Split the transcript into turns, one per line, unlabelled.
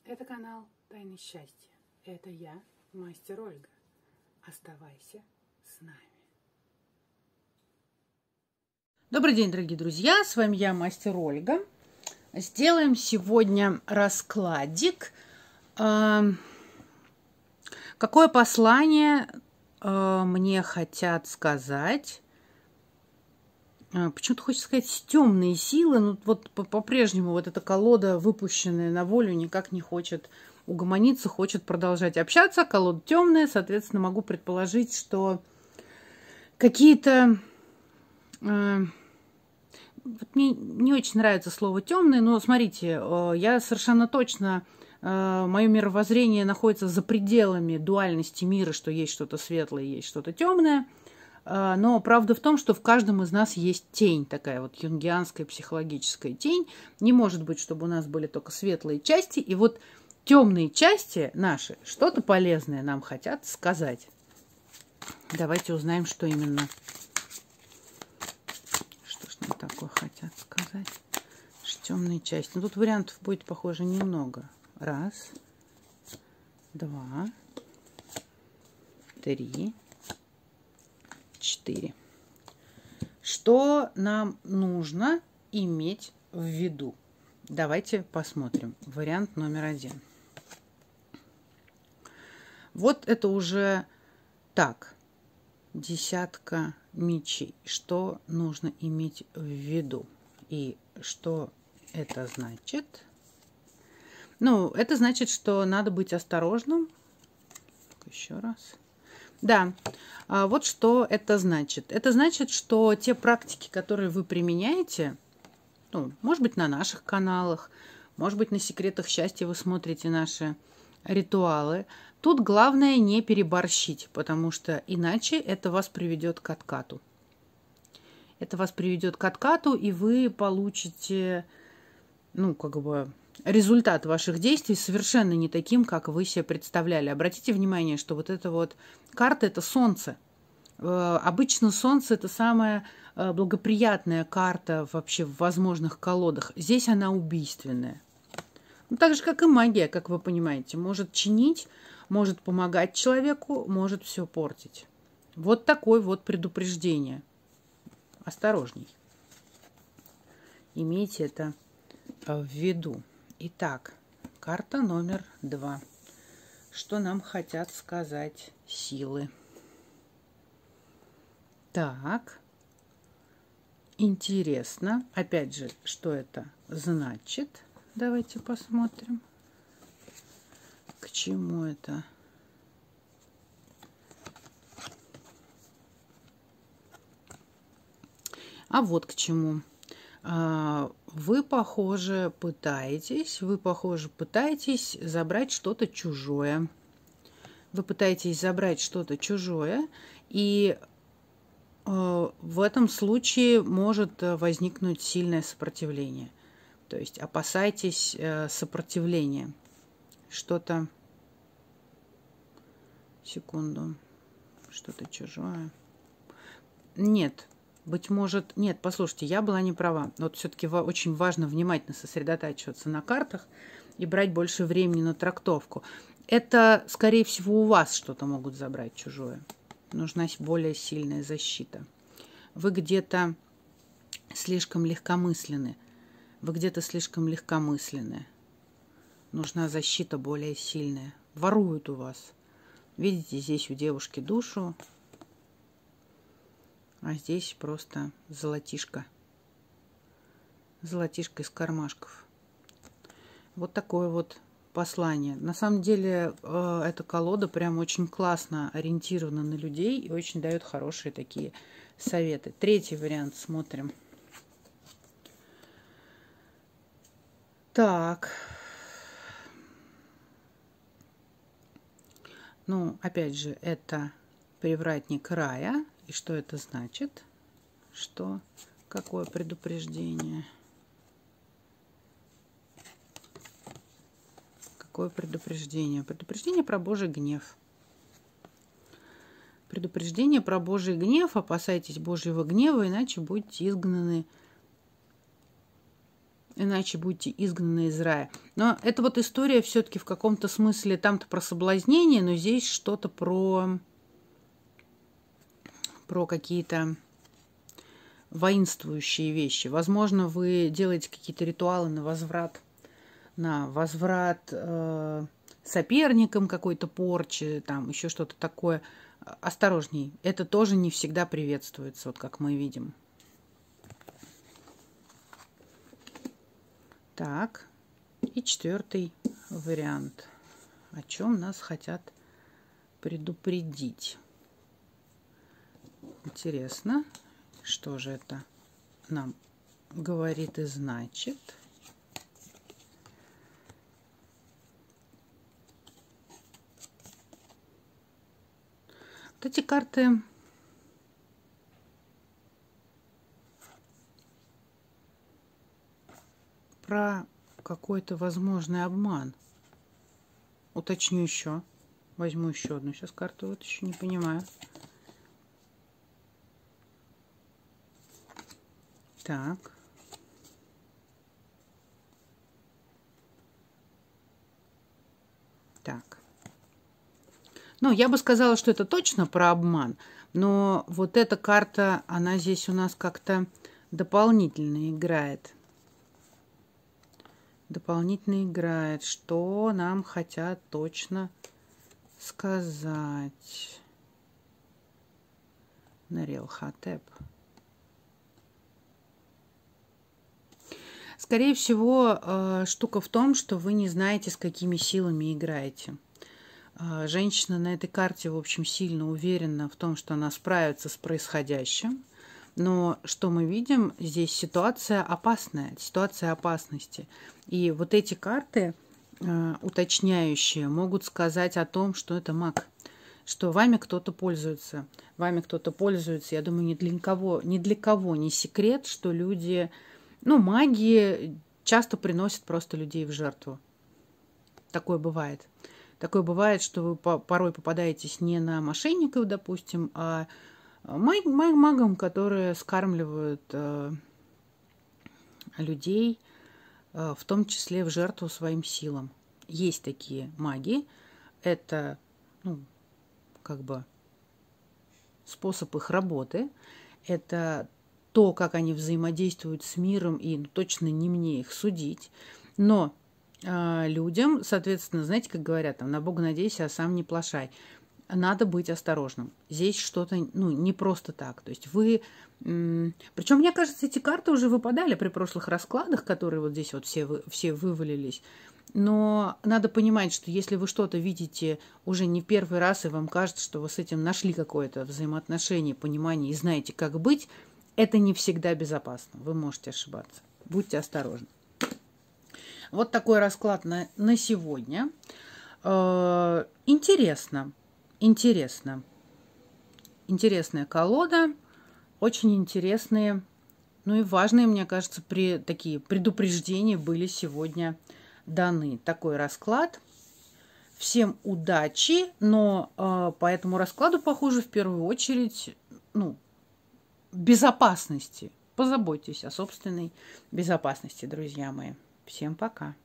Это канал Тайны Счастья. Это я, мастер Ольга. Оставайся с нами. Добрый день, дорогие друзья. С вами я, мастер Ольга. Сделаем сегодня раскладик. Какое послание мне хотят сказать? Почему-то хочется сказать темные силы, но вот по-прежнему вот эта колода, выпущенная на волю, никак не хочет угомониться, хочет продолжать общаться. Колода темная, соответственно, могу предположить, что какие-то... Вот мне не очень нравится слово темные, но смотрите, я совершенно точно... Мое мировоззрение находится за пределами дуальности мира, что есть что-то светлое, есть что-то темное. Но правда в том, что в каждом из нас есть тень, такая вот юнгианская психологическая тень. Не может быть, чтобы у нас были только светлые части. И вот темные части наши что-то полезное нам хотят сказать. Давайте узнаем, что именно. Что ж нам такое хотят сказать? Темные части. Ну, тут вариантов будет, похоже, немного. 1, 2, 3, 4. Что нам нужно иметь в виду? Давайте посмотрим. Вариант номер 1. Вот это уже так. 10 мечей. Что нужно иметь в виду? И что это значит? Ну, это значит, что надо быть осторожным. Еще раз. Да, вот что это значит. Это значит, что те практики, которые вы применяете, ну, может быть, на наших каналах, может быть, на секретах счастья вы смотрите наши ритуалы. Тут главное не переборщить, потому что иначе это вас приведет к откату. Это вас приведет к откату, и вы получите, ну, как бы... результат ваших действий совершенно не таким, как вы себе представляли. Обратите внимание, что вот эта вот карта – это солнце. Обычно солнце – это самая благоприятная карта вообще в возможных колодах. Здесь она убийственная. Ну, так же, как и магия, как вы понимаете. Может чинить, может помогать человеку, может все портить. Вот такое вот предупреждение. Осторожней. Имейте это в виду. Итак, карта номер 2. Что нам хотят сказать силы? Так, интересно. Опять же, что это значит? Давайте посмотрим. К чему это? А вот к чему. Вы, похоже, пытаетесь забрать что-то чужое. Вы пытаетесь забрать что-то чужое, и в этом случае может возникнуть сильное сопротивление. То есть опасайтесь сопротивления. Что-то... Секунду. Что-то чужое. Нет. Быть может... Нет, послушайте, я была не права. Вот все-таки очень важно внимательно сосредотачиваться на картах и брать больше времени на трактовку. Это, скорее всего, у вас что-то могут забрать чужое. Нужна более сильная защита. Вы где-то слишком легкомысленны. Нужна защита более сильная. Воруют у вас. Видите, здесь у девушки душу. А здесь просто золотишко. Золотишко из кармашков. Вот такое вот послание. На самом деле, эта колода прям очень классно ориентирована на людей и очень дает хорошие такие советы. 3-й вариант смотрим. Так. Ну, опять же, это привратник рая. И что это значит? Что? Какое предупреждение? Какое предупреждение? Предупреждение про Божий гнев. Предупреждение про Божий гнев. Опасайтесь Божьего гнева, иначе будете изгнаны иначе будете изгнаны из рая. Но это вот история все-таки в каком-то смысле, там-то про соблазнение, но здесь что-то про какие-то воинствующие вещи. Возможно, вы делаете какие-то ритуалы на возврат соперникам какой-то порчи, там еще что-то такое. Осторожней, это тоже не всегда приветствуется, вот как мы видим. Так, и 4-й вариант. О чем нас хотят предупредить? Интересно, что же это нам говорит и значит. Вот эти карты про какой-то возможный обман. Уточню еще. Возьму еще одну сейчас карту, вот еще не понимаю. Так. Так. Ну, я бы сказала, что это точно про обман, но вот эта карта, она здесь у нас как-то дополнительно играет. Дополнительно играет. Что нам хотят точно сказать? Нарел-Хотеп. Скорее всего, штука в том, что вы не знаете, с какими силами играете. Женщина на этой карте, в общем, сильно уверена в том, что она справится с происходящим. Но что мы видим? Здесь ситуация опасная, ситуация опасности. И вот эти карты, уточняющие, могут сказать о том, что это маг, что вами кто-то пользуется. Вами кто-то пользуется. Я думаю, ни для кого не секрет, что люди, маги часто приносят просто людей в жертву. Такое бывает. Такое бывает, что вы порой попадаетесь не на мошенников, допустим, а магам, которые скармливают людей, в том числе в жертву своим силам. Есть такие маги. Это, способ их работы. Это то, как они взаимодействуют с миром, и точно не мне их судить. Но людям, соответственно, знаете, как говорят, на Бога надейся, а сам не плашай. Надо быть осторожным. Здесь что-то, не просто так. То есть вы... Причем, мне кажется, эти карты уже выпадали при прошлых раскладах, которые вот здесь вот все вывалились. Но надо понимать, что если вы что-то видите уже не первый раз, и вам кажется, что вы с этим нашли какое-то взаимоотношение, понимание и знаете, как быть, это не всегда безопасно. Вы можете ошибаться. Будьте осторожны. Вот такой расклад на сегодня. Интересно. Интересная колода. Очень интересные, и важные, мне кажется, такие предупреждения были сегодня даны. Такой расклад. Всем удачи, но по этому раскладу, похоже, в первую очередь, безопасности. Позаботьтесь о собственной безопасности, друзья мои. Всем пока.